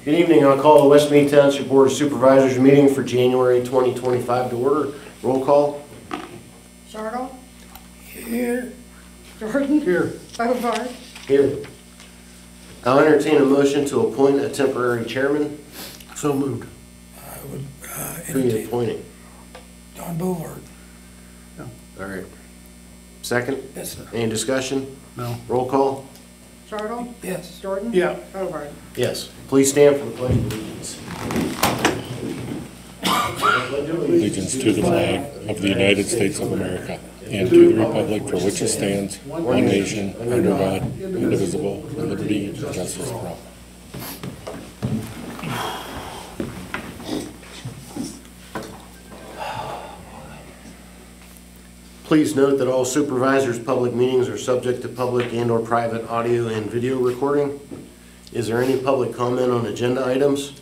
Good evening. I'll call the West Mead Township Board of Supervisors meeting for January 2025 to order. Roll call. Chartle? Here. Jordan? Here. Bovard? Here. I'll entertain a motion to appoint a temporary chairman. So moved. I would Who are you entertain appointing? Don Bovard. All right. Second? Yes, sir. Any discussion? No. Roll call. Chartle? Yes. Jordan? Yeah. Bovard? Yes. Please stand for the pledge of allegiance. Allegiance to the flag of the United States of America and to the republic for which it stands, one nation, under God, indivisible, with liberty and justice for all. Please note that all supervisors' public meetings are subject to public and/or private audio and video recording. Is there any public comment on agenda items?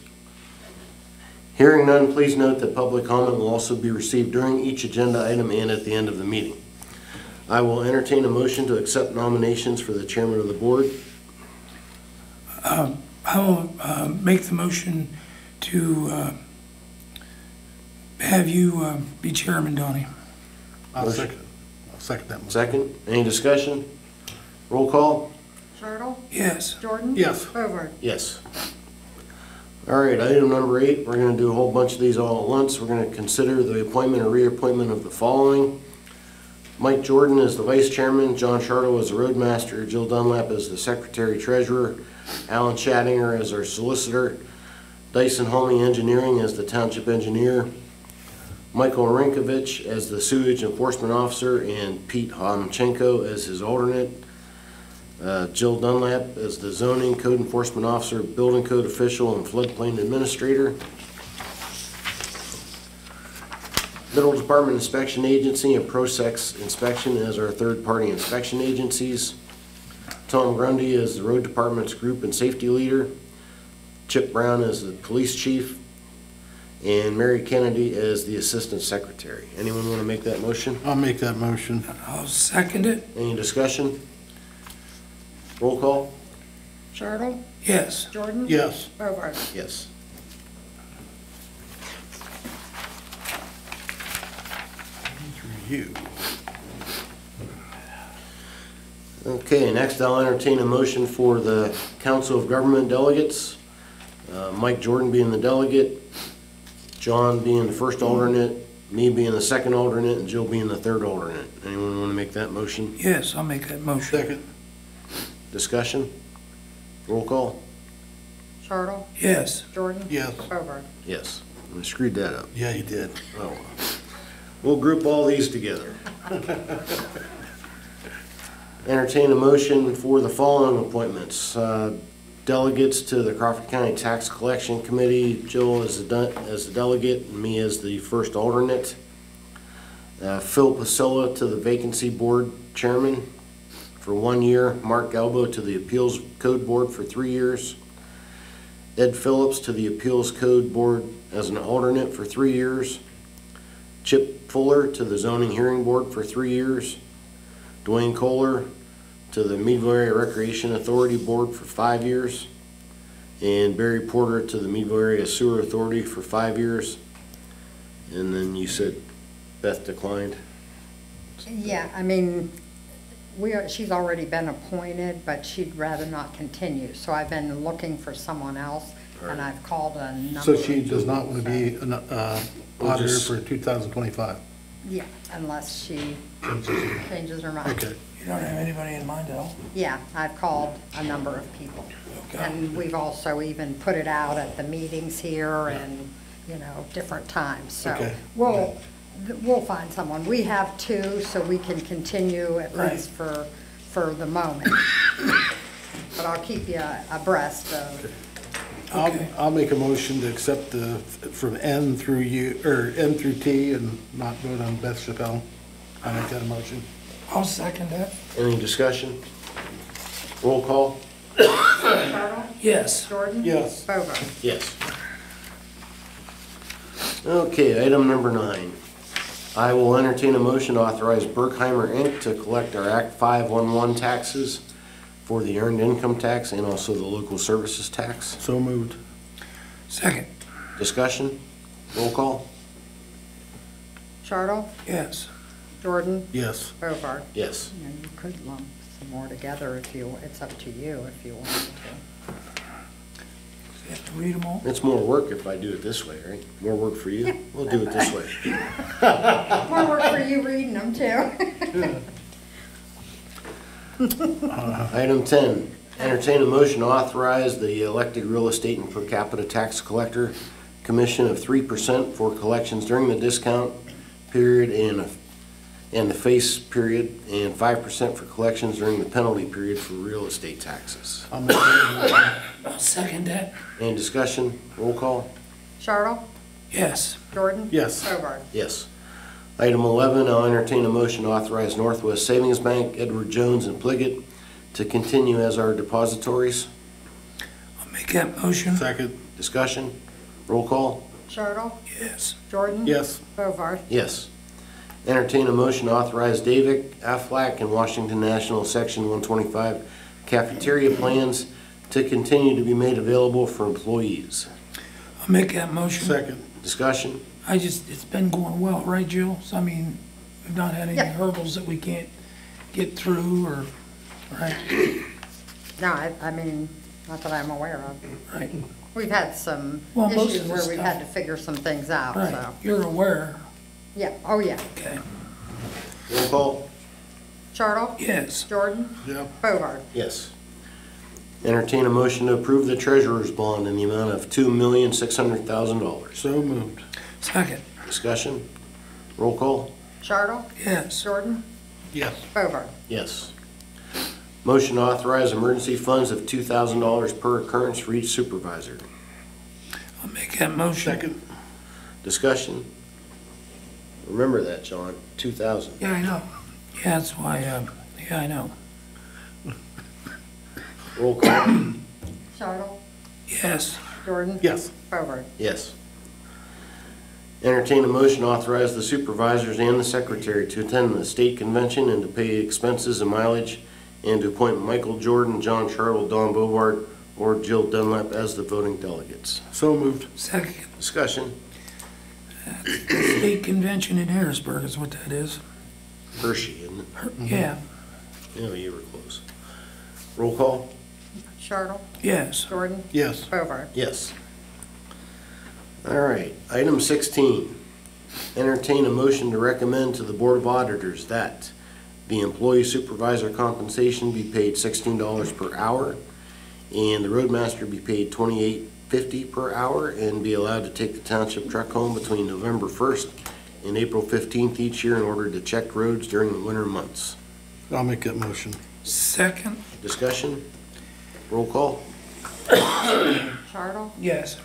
Hearing none, please note that public comment will also be received during each agenda item and at the end of the meeting. I will entertain a motion to accept nominations for the chairman of the board. I will make the motion to have you be chairman, Donnie. I'll second that motion. Second, any discussion? Roll call? Chartle? Yes. Jordan? Yes. Bovard? Yes. All right, item number 8, we're going to do a whole bunch of these all at once. We're going to consider the appointment or reappointment of the following. Mike Jordan as the vice chairman, John Chartle as the roadmaster, Jill Dunlap as the secretary treasurer, Alan Schattinger as our solicitor, Dyson Homey Engineering as the township engineer, Michael Rinkovich as the sewage enforcement officer, and Pete Homchenko as his alternate. Jill Dunlap as the zoning code enforcement officer, building code official, and floodplain administrator. Middle Department Inspection Agency and ProSex Inspection as our third-party inspection agencies. Tom Grundy as the road department's group and safety leader. Chip Brown as the police chief. And Mary Kennedy as the assistant secretary. Anyone want to make that motion? I'll make that motion. I'll second it. Any discussion? Roll call? Chartle? Yes. Jordan? Yes. Bovard? Yes. Through you. Okay, next I'll entertain a motion for the Council of Government delegates. Mike Jordan being the delegate, John being the first alternate, me being the second alternate, and Jill being the third alternate. Anyone want to make that motion? Yes, I'll make that motion. Second. Discussion? Roll call? Chartle? Yes. Jordan? Yes. Bovard? Yes. I screwed that up. Yeah, you did. Oh, well. We'll group all these together. Entertain a motion for the following appointments. Delegates to the Crawford County Tax Collection Committee, Jill as the delegate, and me as the first alternate. Phil Pasilla to the Vacancy Board Chairman for 1 year. Mark Galbo to the Appeals Code Board for 3 years. Ed Phillips to the Appeals Code Board as an alternate for 3 years. Chip Fuller to the Zoning Hearing Board for 3 years. Dwayne Kohler to the Meadville Area Recreation Authority Board for 5 years. And Barry Porter to the Meadville Area Sewer Authority for 5 years. And then you said Beth declined. Yeah, I mean, she's already been appointed, but she'd rather not continue. So I've been looking for someone else, and I've called a number. So she does not want to be an auditor for 2025? Yeah, unless she changes her mind. Okay. You don't have anybody in mind at all? Yeah, I've called a number of people. Okay. And we've also even put it out at the meetings here and, you know, different times. So Okay. we'll find someone. We have 2, so we can continue at Right. least for the moment. But I'll keep you abreast of. Okay. I'll make a motion to accept from N through U, or N through T, and not vote on Beth Chappelle. I make that a motion. I'll second that. Any discussion? Roll call? Chartle? Yes. Jordan? Yes. Bovard? Yes. Okay, item number 9. I will entertain a motion to authorize Berkheimer Inc. to collect our Act 511 taxes for the earned income tax and also the local services tax. So moved. Second. Discussion? Roll call? Chartle, Yes. Jordan, Yes. Hobart. Yes. You know, you could lump some more together if you, it's up to you if you wanted to. You have to read them all? It's more work if I do it this way, right? More work for you? We'll do it this way. More work for you reading them too. Item 10, entertain a motion to authorize the elected real estate and per capita tax collector commission of 3% for collections during the discount period and the face period, and 5% for collections during the penalty period for real estate taxes. I'll make that I'll second that. Any discussion? Roll call? Chartle, Yes. Jordan. Yes. Hobart. Yes. Item 11, I'll entertain a motion to authorize Northwest Savings Bank, Edward Jones, and Pliggett to continue as our depositories. I'll make that motion. Second. Discussion? Roll call? Chartle, Yes. Jordan. Yes. Hobart. Yes. Entertain a motion to authorize David Aflac and Washington National Section 125 cafeteria plans to continue to be made available for employees. I'll make that motion. Second. Discussion? It's been going well, right, Jill? So, I mean, we've not had any Yeah. hurdles that we can't get through or, right? No, I mean, not that I'm aware of. Right, We've had some Well, most issues of the where we've stuff- had to figure some things out, right. so. You're aware, Yeah, oh yeah. okay? Roll call? Chartle, Yes. Jordan, Yep. Hobart. Yes. Entertain a motion to approve the treasurer's bond in the amount of $2,600,000. So moved. Second. Discussion? Roll call? Chartle, Yes. Jordan, Yes. Hobart. Yes. Motion to authorize emergency funds of $2,000 per occurrence for each supervisor. I'll make that motion. Second. Discussion? Remember that, John, 2,000. Yeah, I know. Yeah, that's why, yeah, I know. Roll call? Chartle, Yes. Jordan. Yes. Hobart. Yes. Entertain a motion to authorize the supervisors and the secretary to attend the state convention and to pay expenses and mileage, and to appoint Michael Jordan, John Chartle, Don Bovard, or Jill Dunlap as the voting delegates. So moved. Second. Discussion? State convention in Harrisburg is what that is. Hershey, isn't it? Yeah. Yeah, you were close. Roll call? Chartle, Yes. Jordan, Yes. Hobart. Yes. All right, item 16. Entertain a motion to recommend to the Board of Auditors that the employee supervisor compensation be paid $16 per hour, and the roadmaster be paid $28.50 per hour, and be allowed to take the township truck home between November 1st and April 15th each year in order to check roads during the winter months. I'll make that motion. Second. Discussion? Roll call? Chartle, Yes.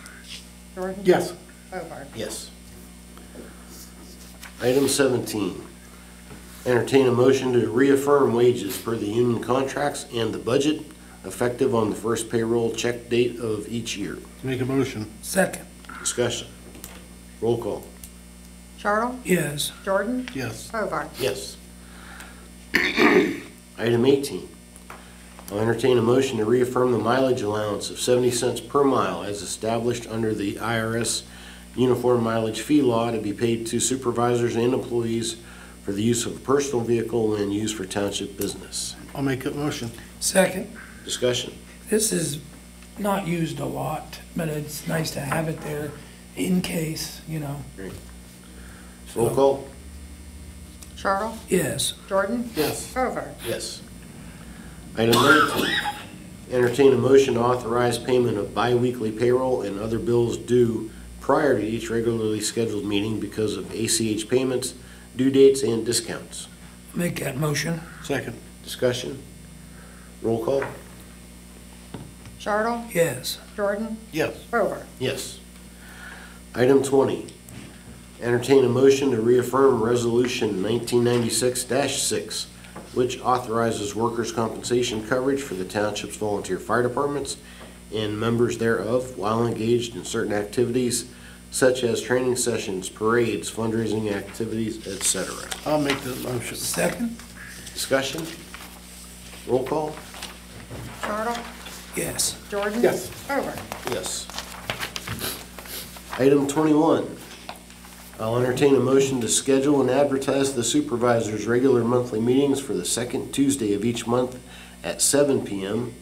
Jordan. Yes. Hobart. Yes. Item 17. Entertain a motion to reaffirm wages per the union contracts and the budget effective on the first payroll check date of each year. Make a motion. Second. Discussion. Roll call. Chartle, Yes. Jordan, Yes. Hobart. Yes. Item 18. I'll entertain a motion to reaffirm the mileage allowance of 70 cents per mile as established under the IRS Uniform Mileage Fee Law to be paid to supervisors and employees for the use of a personal vehicle when used for township business. I'll make that motion. Second. Discussion. This is not used a lot, but it's nice to have it there in case, you know. Roll call? Chartle, Yes. Jordan, Yes. Hobart. Yes. Item 19. Entertain a motion to authorize payment of biweekly payroll and other bills due prior to each regularly scheduled meeting because of ACH payments, due dates, and discounts. Make that motion. Second. Discussion? Roll call? Chartle, Yes. Jordan, Yes. Hobart. Yes. Item 20. Entertain a motion to reaffirm Resolution 1996-6, which authorizes workers' compensation coverage for the township's volunteer fire departments and members thereof while engaged in certain activities such as training sessions, parades, fundraising activities, etc. I'll make that motion. Second. Discussion? Roll call? Chartle, Yes. Jordan. Yes. Hobart. Yes. Item 21, I'll entertain a motion to schedule and advertise the supervisors' regular monthly meetings for the second Tuesday of each month at 7 p.m.,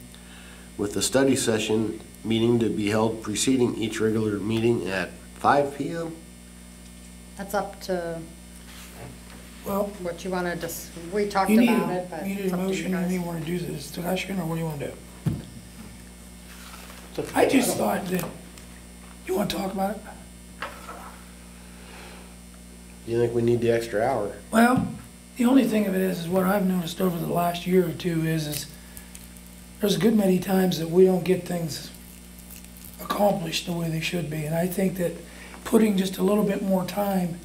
with the study session meeting to be held preceding each regular meeting at 5 p.m. That's up to Well, what you want to just, we talked you need, about it, but you need it's a up to you motion and guys. you want to do this discussion, or what do you want to do? I just thought that, you want to talk about it? Do you think we need the extra hour? Well, the only thing of it is what I've noticed over the last year or two is there's a good many times that we don't get things accomplished the way they should be. And I think that putting just a little bit more time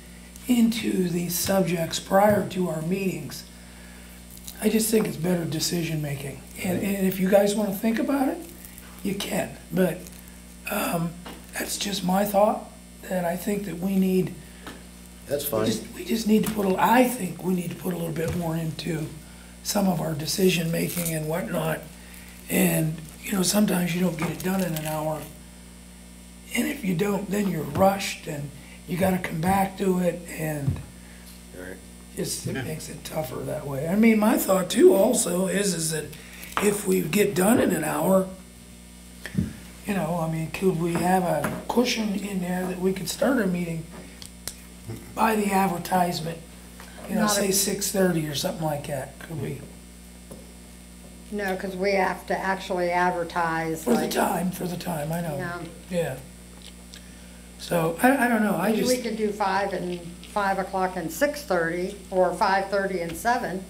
into these subjects prior to our meetings, I just think it's better decision-making. And if you guys want to think about it, you can. But that's just my thought, that I think that we need, That's fine. we just need to put, I think we need to put a little bit more into some of our decision-making and whatnot. And, you know, sometimes you don't get it done in an hour. And if you don't, then you're rushed and you gotta come back to it, and it makes it tougher that way. I mean, my thought too also is that if we get done in an hour, you know, I mean, could we have a cushion in there that we could start our meeting by the advertisement? You know, Not say if- 6:30 or something like that, could we? No, because we have to actually advertise. For the like, time, I know, Yeah. yeah. So, I don't know, I Maybe just. we could do 5 o'clock and 6:30, or 5:30 and 7.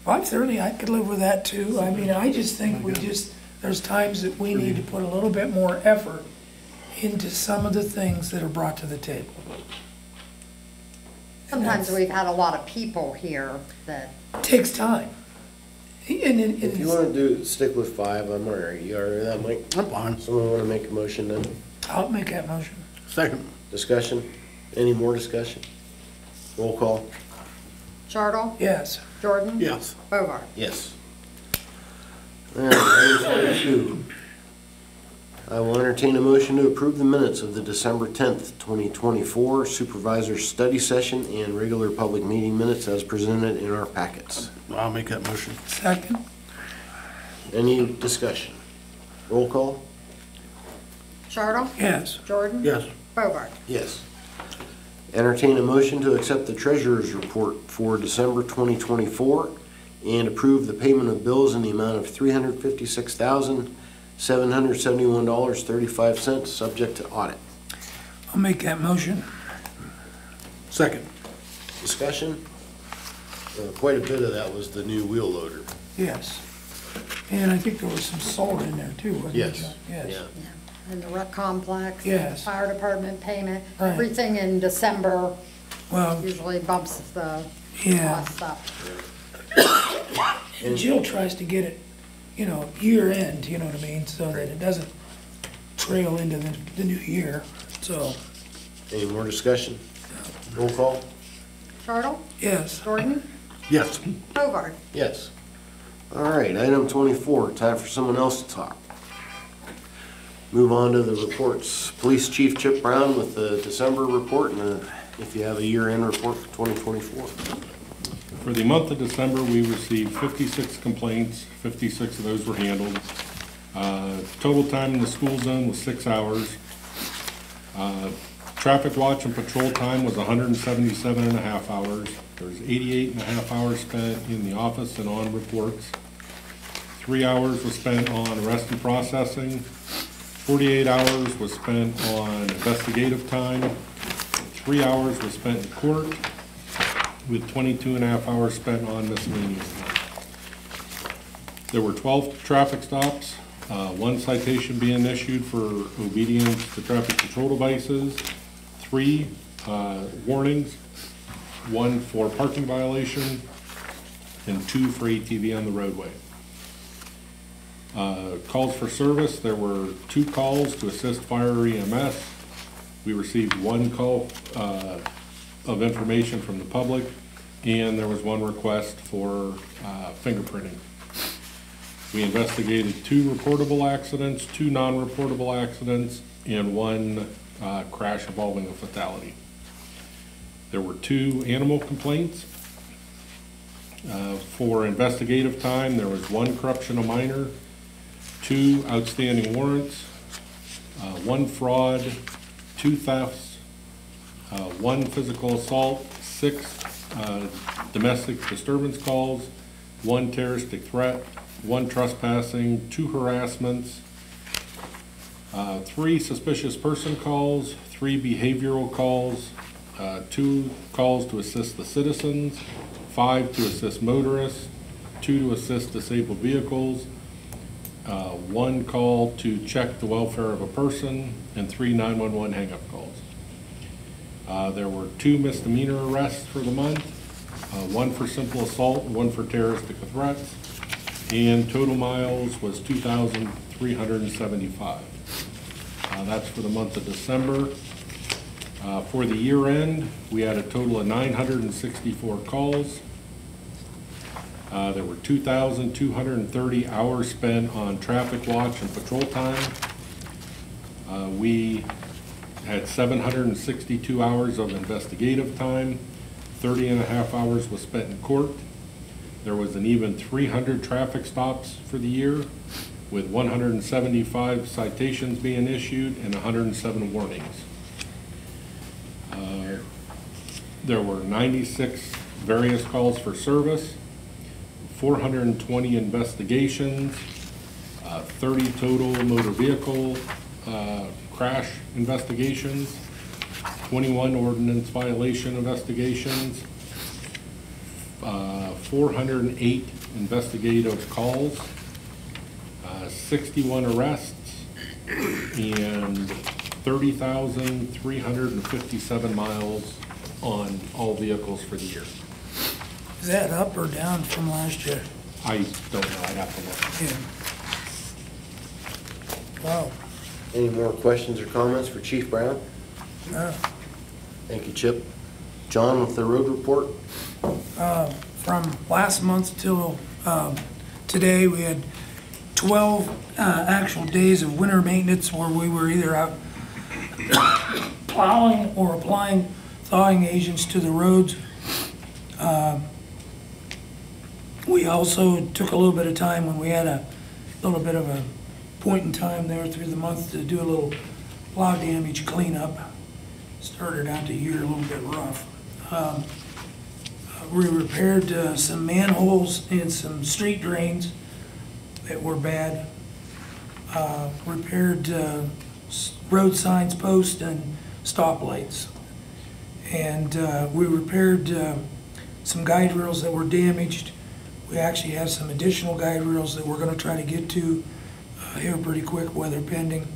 5:30, I could live with that too. I mean, I just think there's times that we need to put a little bit more effort into some of the things that are brought to the table. Sometimes we've had a lot of people here that, It takes time. If you want to stick with 5, I'm all right. You all right with that, Mike? I'm fine. Someone want to make a motion then? I'll make that motion. Second. Discussion? Any more discussion? Roll call? Chartle, Yes. Jordan? Yes. Bovard. Yes. All right, item 22. I will entertain a motion to approve the minutes of the December 10th, 2024 Supervisors Study Session and regular public meeting minutes as presented in our packets. I'll make that motion. Second? Any discussion? Roll call? Chartle, Yes. Jordan? Yes. Bovard. Yes. Entertain a motion to accept the treasurer's report for December 2024 and approve the payment of bills in the amount of $356,771.35, subject to audit. I'll make that motion. Second. Discussion? Quite a bit of that was the new wheel loader. Yes. And I think there was some salt in there too, wasn't there, John? Yes. Yeah. And the rec complex. and Yes. Fire department payment, Right. everything in December Well, usually bumps the yeah. cost up. And Jill tries to get it, you know, year end, you know what I mean, so that it doesn't trail into the new year, so, Any more discussion? Roll call? Chartle, yes. Jordan, Yes. Bovard. Yes. All right, item 24, time for someone else to talk. Move on to the reports. Police Chief Chip Brown with the December report, and if you have a year-end report for 2024. For the month of December, we received 56 complaints, 56 of those were handled. Total time in the school zone was 6 hours. Traffic watch and patrol time was 177 and a half hours. There was 88 and a half hours spent in the office and on reports. 3 hours was spent on arrest and processing. 48 hours was spent on investigative time. 3 hours was spent in court, with 22 and a half hours spent on miscellaneous time. There were 12 traffic stops, 1 citation being issued for obedience to traffic control devices, 3 warnings, 1 for parking violation, and 2 for ATV on the roadway. Calls for service, there were 2 calls to assist fire or EMS. We received 1 call of information from the public, and there was 1 request for fingerprinting. We investigated 2 reportable accidents, 2 non-reportable accidents, and 1 crash involving a fatality. There were 2 animal complaints. For investigative time, there was 1 corruption of minor, 2 outstanding warrants, 1 fraud, 2 thefts, 1 physical assault, 6 domestic disturbance calls, 1 terroristic threat, 1 trespassing, 2 harassments, 3 suspicious person calls, 3 behavioral calls, 2 calls to assist the citizens, 5 to assist motorists, 2 to assist disabled vehicles, 1 call to check the welfare of a person, and 3 911 hang-up calls. There were 2 misdemeanor arrests for the month, 1 for simple assault, 1 for terroristic threats, and total miles was 2,375. That's for the month of December. For the year end, we had a total of 964 calls. There were 2,230 hours spent on traffic watch and patrol time. We had 762 hours of investigative time. 30.5 hours was spent in court. There was an even 300 traffic stops for the year, with 175 citations being issued and 107 warnings. There were 96 various calls for service, 420 investigations, 30 total motor vehicle crash investigations, 21 ordinance violation investigations, 408 investigative calls, 61 arrests, and 30,357 miles on all vehicles for the year. Is that up or down from last year? I don't know, I'd have to look. Yeah. Wow. Any more questions or comments for Chief Brown? No. Thank you, Chip. John with the road report. From last month till today, we had 12 actual days of winter maintenance where we were either out plowing or applying thawing agents to the roads. We also took a little bit of time when we had a little bit of a point in time there through the month to do a little plow damage cleanup. Started out the year a little bit rough. We repaired some manholes and some street drains that were bad. Repaired road signs, posts, and stoplights. And we repaired some guide rails that were damaged. We actually have some additional guide rails that we're going to try to get to here pretty quick, weather pending.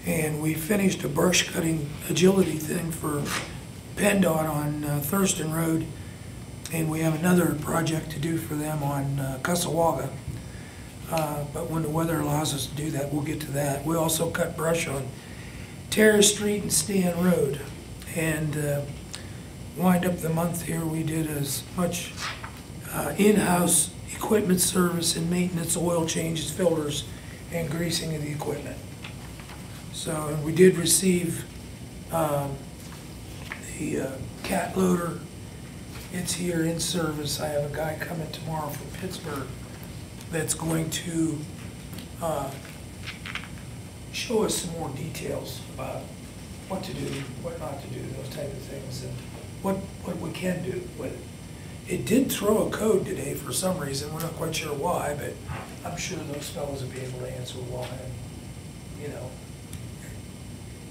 And we finished a brush cutting agility thing for PennDOT on Thurston Road. And we have another project to do for them on Cussawga. But when the weather allows us to do that, we'll get to that. We also cut brush on Terrace Street and Stan Road. And wind up the month here, we did as much in-house equipment service and maintenance, oil changes, filters, and greasing of the equipment. So, and we did receive the cat loader. It's here in service. I have a guy coming tomorrow from Pittsburgh that's going to show us some more details about what to do, what not to do, those type of things, and what we can do with it. It did throw a code today for some reason. We're not quite sure why, but I'm sure those fellows will be able to answer why. And, you know,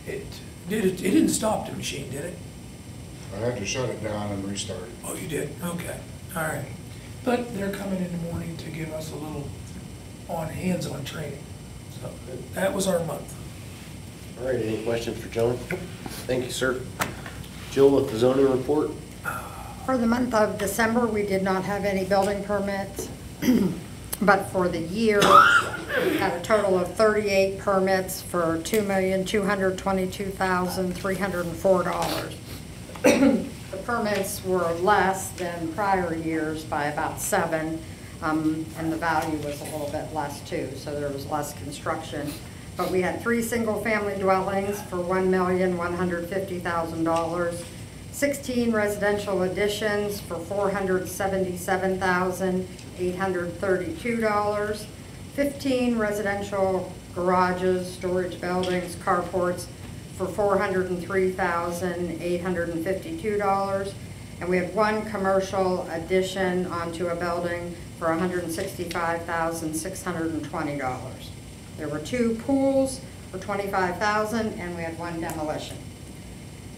it didn't stop the machine, did it? I had to shut it down and restart it. Oh, you did? Okay. All right. But they're coming in the morning to give us a little hands-on training. So that was our month. All right, any questions for John? Thank you, sir. Jill with the zoning report. For the month of December, we did not have any building permits, but for the year, we had a total of 38 permits for $2,222,304. The permits were less than prior years by about 7. And the value was a little bit less too, so there was less construction. But we had 3 single-family dwellings for $1,150,000, 16 residential additions for $477,832, 15 residential garages, storage buildings, carports for $403,852, and we had 1 commercial addition onto a building for $165,620. There were 2 pools for $25,000, and we had 1 demolition.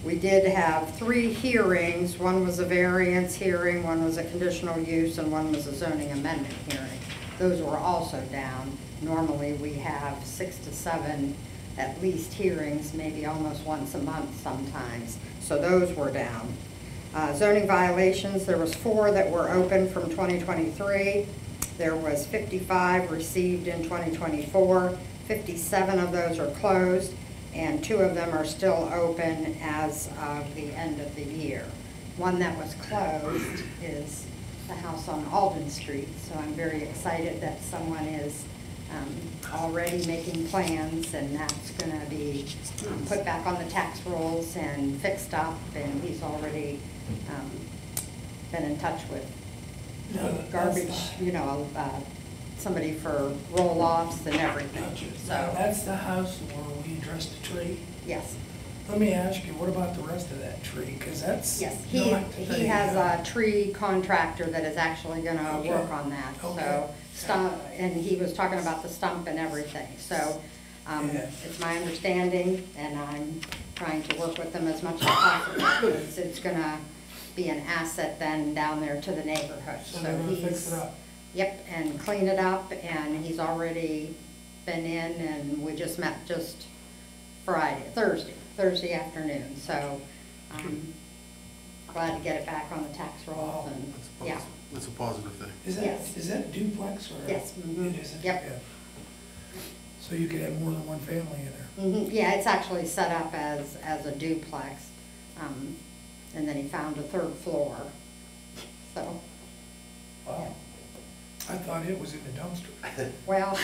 We did have 3 hearings. 1 was a variance hearing, 1 was a conditional use, and 1 was a zoning amendment hearing. Those were also down. Normally, we have 6 to 7 at least hearings, maybe almost once a month sometimes. So those were down. Zoning violations, there was 4 that were open from 2023. There was 55 received in 2024. 57 of those are closed, and 2 of them are still open as of the end of the year. One that was closed is the house on Alden Street, so I'm very excited that someone is already making plans, and that's going to be put back on the tax rolls and fixed up, and he's already been in touch with garbage, you know, somebody for roll-offs and everything. So That's the house where we addressed the tree? yes, Let me ask you, what about the rest of that tree? Because that's yes, not he has a tree contractor that is actually going to Okay. work on that. Okay. So stump, and he was talking about the stump and everything. So Yeah. it's my understanding, and I'm trying to work with them as much as possible, because it's going to be an asset then down there to the neighborhood. So they're gonna fix he's- it up. Yep, and clean it up, and he's already been in, and we just met just Thursday afternoon, so, glad to get it back on the tax rolls, and, yeah, That's a positive thing. Yes. Is that duplex or? Yes, mhm. It is? Yep. Yeah. So you could have more than one family in there? Yeah, it's actually set up as a duplex, and then he found a 3rd floor, so, Wow. I thought it was in the dumpster. well.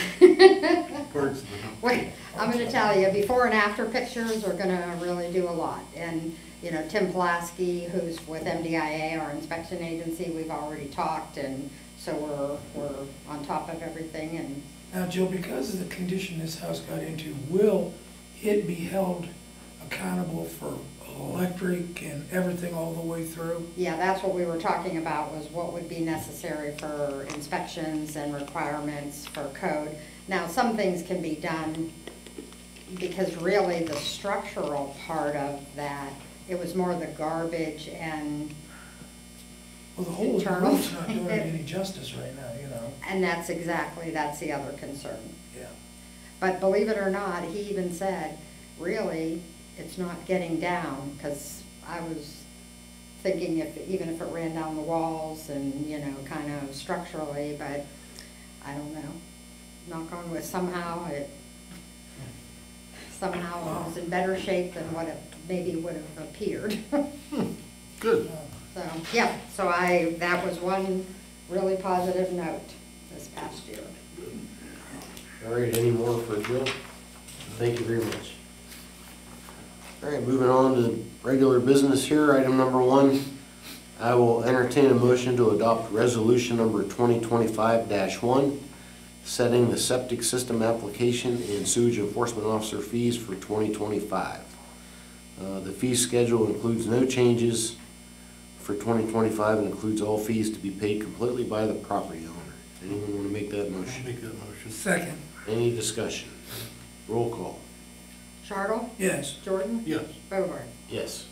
Parts of the Wait, I'm gonna tell you, before and after pictures are gonna really do a lot. And, you know, Tim Pulaski, who's with MDIA, our inspection agency, we've already talked, and so we're on top of everything, and Now, Jill, because of the condition this house got into, will it be held accountable for electric and everything all the way through? yeah, that's what we were talking about, was what would be necessary for inspections and requirements for code. Now, some things can be done, because really the structural part of that, it was more the garbage and, Well, the hole in the Internal. roof's not doing it any justice right now, you know? and that's the other concern. Yeah. But believe it or not, he even said, really, it's not getting down, because I was thinking even if it ran down the walls and, you know, kind of structurally, but I don't know. Knock on wood, somehow it was in better shape than what it maybe would have appeared. Good. So, yeah, so that was one really positive note this past year. All right, any more for Jill? Thank you very much. All right, moving on to regular business here. Item number 1, I will entertain a motion to adopt resolution number 2025-1, setting the septic system application and sewage enforcement officer fees for 2025. The fee schedule includes no changes for 2025 and includes all fees to be paid completely by the property owner. Anyone want to make that I'll motion? make that motion. Second, Any discussion? Roll call. Chartle? yes. Jordan? Yes. Bogart? Yes.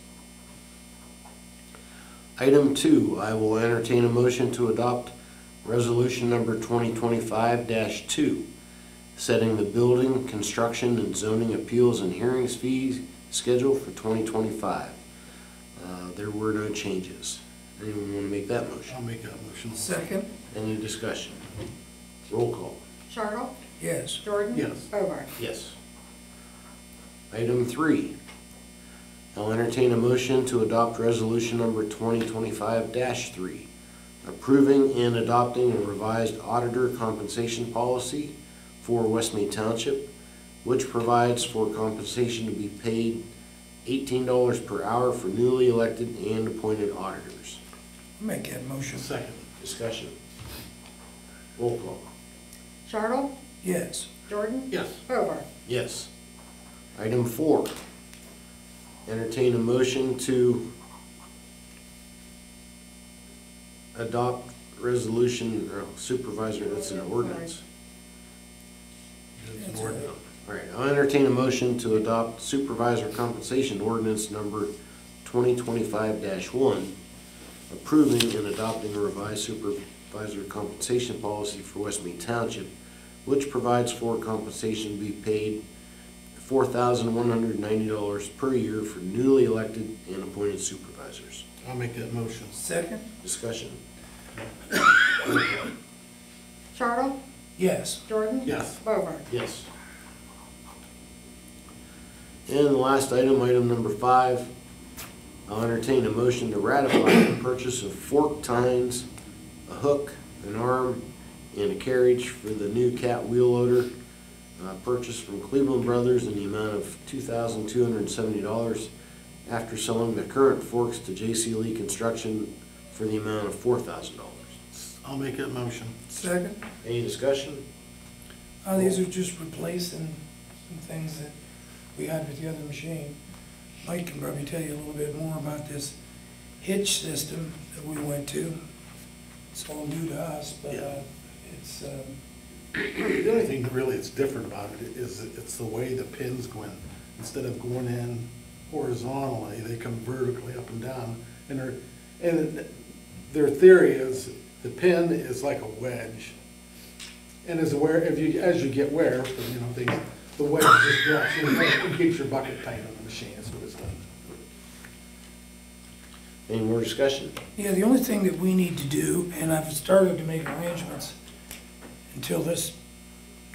Item 2, I will entertain a motion to adopt resolution number 2025-2, setting the building, construction, and zoning appeals and hearings fees schedule for 2025. There were no changes. Anyone want to make that I'll motion? make that motion. Second, Any discussion? Roll call. Chartle? yes. Jordan? Yes. Bogart? Yes. Item 3, I'll entertain a motion to adopt resolution number 2025-3, approving and adopting a revised auditor compensation policy for West Mead Township, which provides for compensation to be paid $18 per hour for newly elected and appointed auditors. I'll make that motion. Second. Discussion. Roll call. Chartle? Yes. Jordan? Yes. Hobart? Yes. Item 4, entertain a motion to adopt resolution, supervisor, that's an ordinance. It's an ordinance. All right, I'll entertain a motion to adopt supervisor compensation ordinance number 2025-1, approving and adopting a revised supervisor compensation policy for West Mead Township, which provides for compensation to be paid $4,190 per year for newly elected and appointed supervisors. I'll make that motion. Second? Discussion. Chartle? Yes. Jordan? Yes. Hobart? Yes. And the last item, item number 5, I'll entertain a motion to ratify the purchase of fork tines, a hook, an arm, and a carriage for the new cat wheel loader purchased from Cleveland Brothers in the amount of $2,270 after selling the current forks to J.C. Lee Construction for the amount of $4,000. I'll make that motion. Second? Any discussion? These are just replacing some things that we had with the other machine. Mike can probably tell you a little bit more about this hitch system that we went to. It's all new to us, but Yeah. it's, The only thing really that's different about it is that it's the way the pins go in. Instead of going in horizontally, they come vertically up and down. And their theory is the pin is like a wedge. And as you get wear, the wedge just drops. It keeps your bucket tight on the machine. That's what it's done. Any more discussion? yeah, the only thing that we need to do, and I've started to make arrangements until this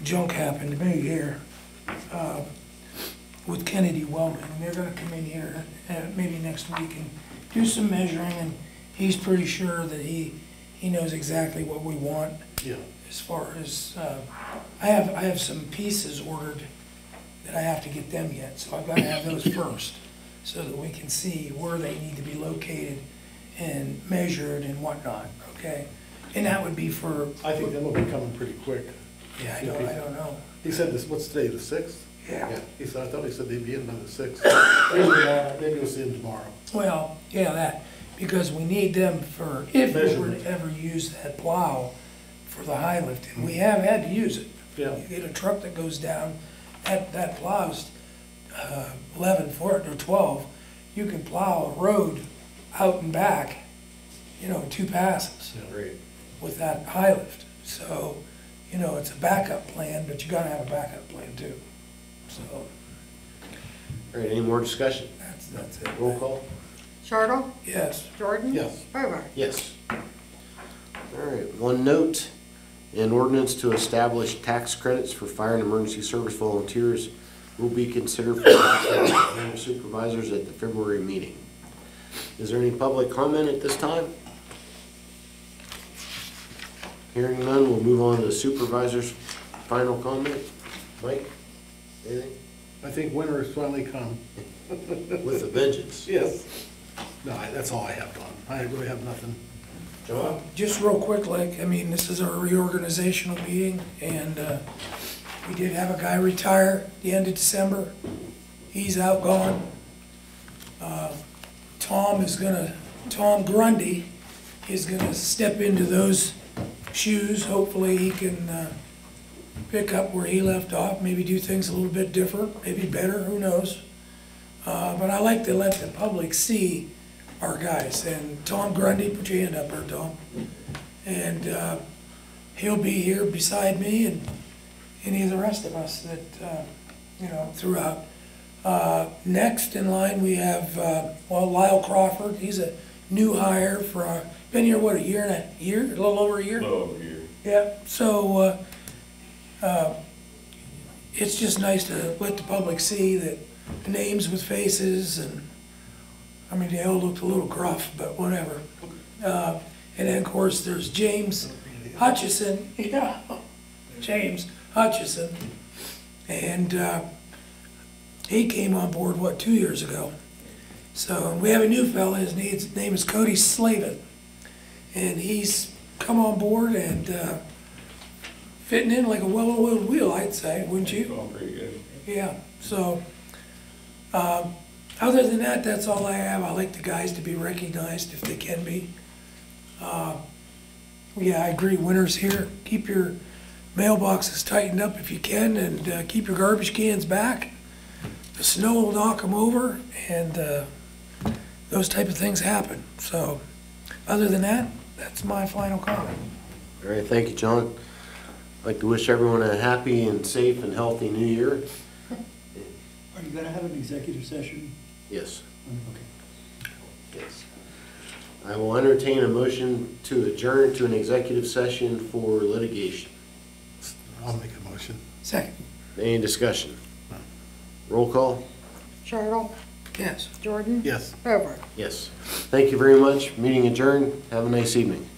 junk happened to me here, with Kennedy Welding, and they're gonna come in here, maybe next week and do some measuring, and he's pretty sure that he knows exactly what we want. Yeah. As far as, I have some pieces ordered that I have to get them yet, so I've got to have those first, so that we can see where they need to be located and measured and whatnot, okay? And that would be for, I think them will be coming pretty quick. yeah, I don't know. He said this, what's today, the 6th? Yeah. I thought he said they'd be in by the 6th. Maybe we'll see him tomorrow. Well, yeah, that, because we need them for, if we were Measurement. to ever use that plow for the high lift, and we have had to use it. Yeah. You get a truck that goes down, that plows 11 foot or 12, you can plow a road out and back, 2 passes Great. with that high lift. So, it's a backup plan, but you gotta have a backup plan too. So, All right, any more discussion? that's it. Roll call? Chartle? Yes. Jordan? Yes. Hobart? Yes. All right, one note, an ordinance to establish tax credits for fire and emergency service volunteers will be considered for the supervisors at the February meeting. Is there any public comment at this time? Hearing none, we'll move on to the supervisor's final comment. Mike, anything? I think winter has finally come. With a vengeance. Yes. No, that's all I have, Don. I really have nothing. John? Just real quick, this is our reorganizational meeting, and we did have a guy retire at the end of December. He's out gone. Tom Grundy is gonna step into those shoes. Hopefully he can pick up where he left off, maybe do things a little bit different, maybe better, who knows? But I like to let the public see our guys, and Tom Grundy, put your hand up there, Tom. And he'll be here beside me and any of the rest of us that, throughout. Next in line, we have, Lyle Crawford. He's a new hire been here, what, a little over a year? A little over a year. Yeah, so, it's just nice to let the public see that the names with faces, and, they all looked a little gruff, but whatever. And then, of course, there's James Hutchison, yeah, James Hutchison. And he came on board, what, 2 years ago? So we have a new fella, his name is Cody Slavin. And he's come on board and fitting in like a well-oiled wheel, I'd say, wouldn't you? Going pretty good. Yeah, so, other than that, that's all I have. I like the guys to be recognized if they can be. Yeah, I agree, winter's here. Keep your mailboxes tightened up if you can, and keep your garbage cans back. The snow will knock them over, and those type of things happen. So, other than that, that's my final comment. All right, thank you, John. I'd like to wish everyone a happy and safe and healthy new year. Are you gonna have an executive session? Yes, Okay. yes. I will entertain a motion to adjourn to an executive session for litigation. I'll make a motion. Second, Any discussion? Roll call? Charles, yes. Jordan? Yes. Over. Yes. Thank you very much. Meeting adjourned. Have a nice evening.